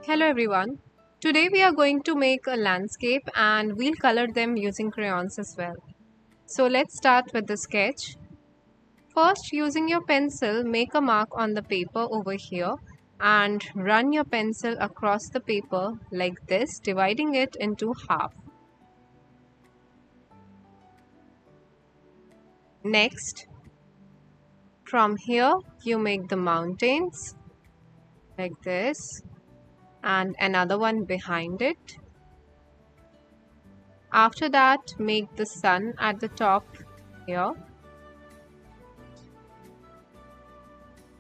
Hello everyone. Today we are going to make a landscape and we'll color them using crayons as well. So let's start with the sketch. First, using your pencil, make a mark on the paper over here and run your pencil across the paper like this, dividing it into half. Next, from here you make the mountains like this and another one behind it. After that, make the sun at the top here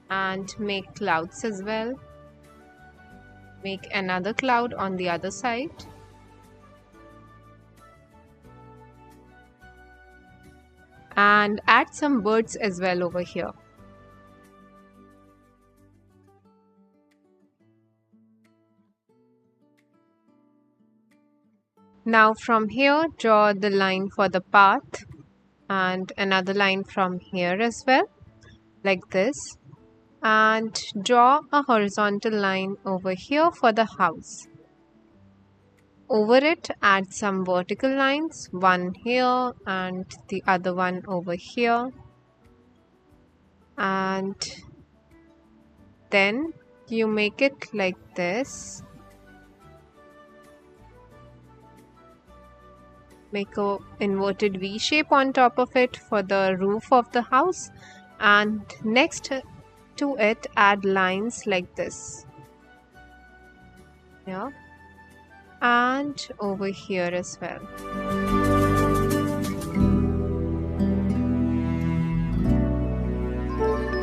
and make clouds as well. Make another cloud on the other side. And add some birds as well over here. Now from here, draw the line for the path and another line from here as well, like this. And draw a horizontal line over here for the house. Over it, add some vertical lines, one here and the other one over here. And then you make it like this. Make a inverted V shape on top of it for the roof of the house, and next to it add lines like this. Yeah, and over here as well.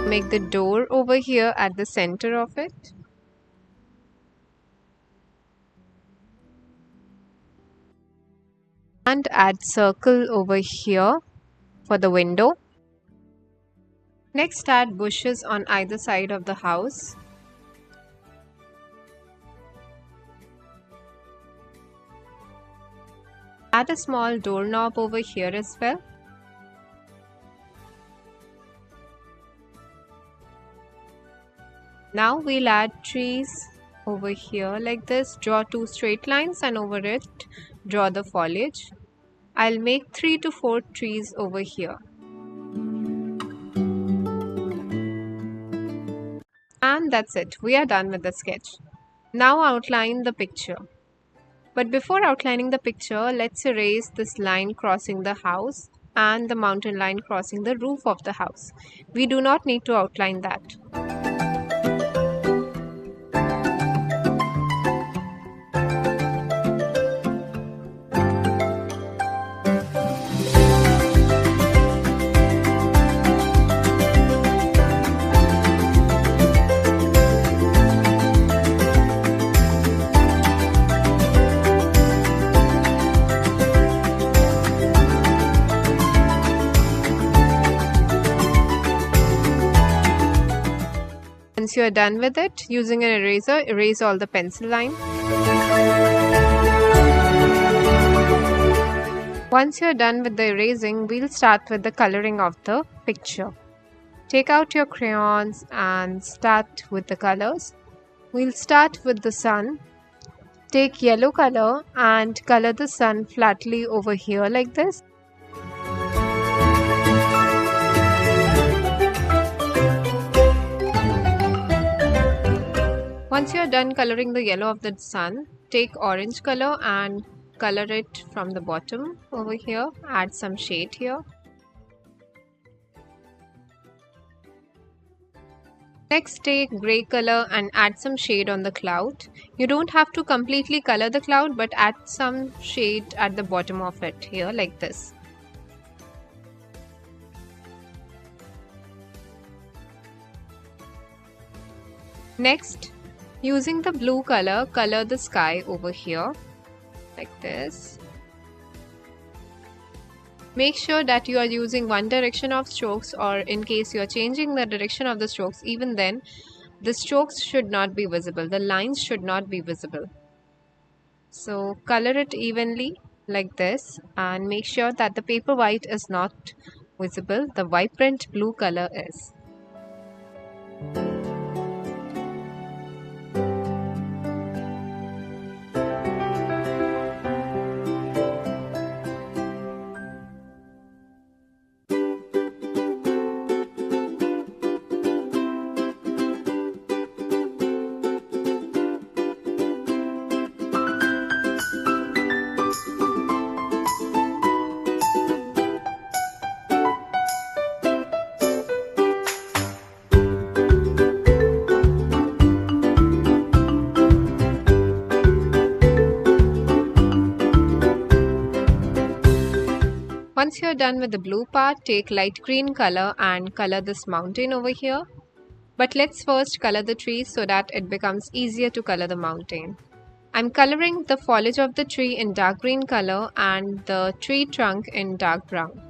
Make the door over here at the center of it. And add circle over here for the window. Next, add bushes on either side of the house. Add a small doorknob over here as well. Now we'll add trees over here like this. Draw two straight lines and over it draw the foliage. I'll make 3 to 4 trees over here. And that's it. We are done with the sketch. Now outline the picture. But before outlining the picture, let's erase this line crossing the house and the mountain line crossing the roof of the house. We do not need to outline that. Once you are done with it, using an eraser, erase all the pencil line. Once you are done with the erasing, we'll start with the coloring of the picture. Take out your crayons and start with the colors. We'll start with the sun. Take yellow color and color the sun flatly over here like this. Once you are done coloring the yellow of the sun, take orange color and color it from the bottom over here. Add some shade here. Next, take gray color and add some shade on the cloud. You don't have to completely color the cloud, but add some shade at the bottom of it here like this. Next, using the blue color, color the sky over here like this. Make sure that you are using one direction of strokes, or in case you are changing the direction of the strokes, even then the strokes should not be visible, the lines should not be visible. So color it evenly like this and make sure that the paper white is not visible, the vibrant blue color is. Once you're done with the blue part, take light green color and color this mountain over here. But let's first color the tree so that it becomes easier to color the mountain. I'm coloring the foliage of the tree in dark green color and the tree trunk in dark brown.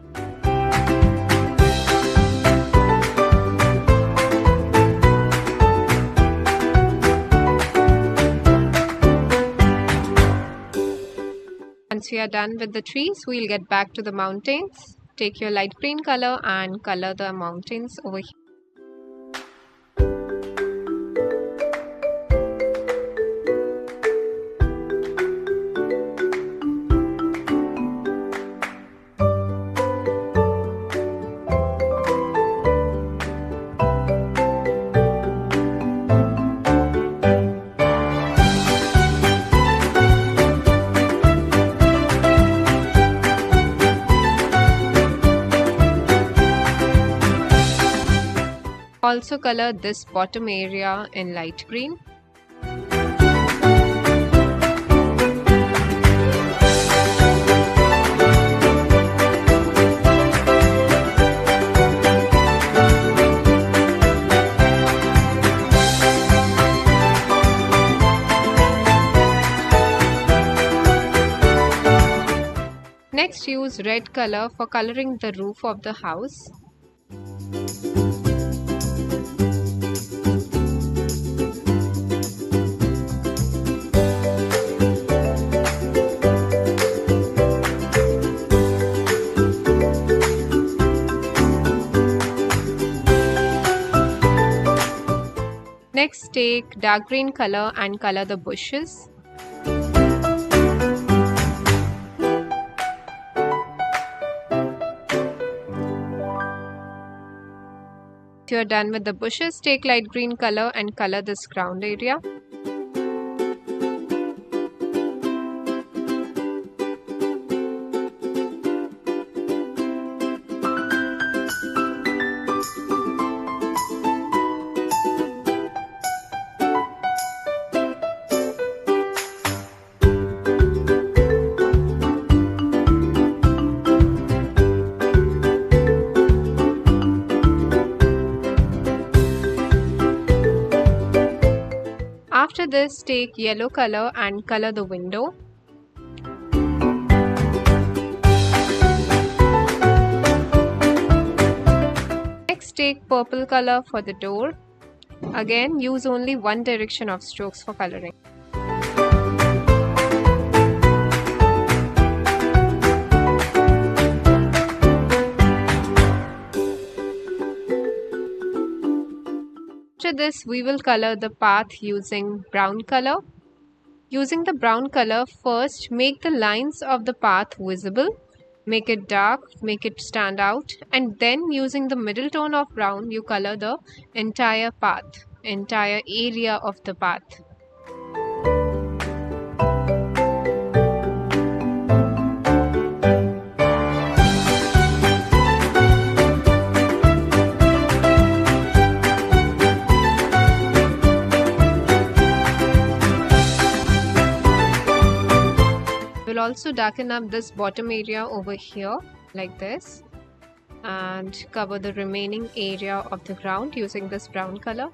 Once we are done with the trees, we'll get back to the mountains. Take your light green color and color the mountains over here. Also color this bottom area in light green. Next, use red color for coloring the roof of the house. Next, take dark green color and color the bushes. If you are done with the bushes, take light green color and color this ground area. After this, take yellow color and color the window. Next, take purple color for the door. Again, use only one direction of strokes for coloring. After this, we will color the path using brown color. Using the brown color, first make the lines of the path visible, make it dark, make it stand out, and then using the middle tone of brown, you color the entire path, entire area of the path. We'll also darken up this bottom area over here like this and cover the remaining area of the ground using this brown color.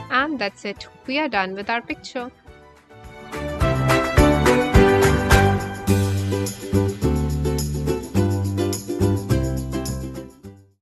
And that's it. We are done with our picture.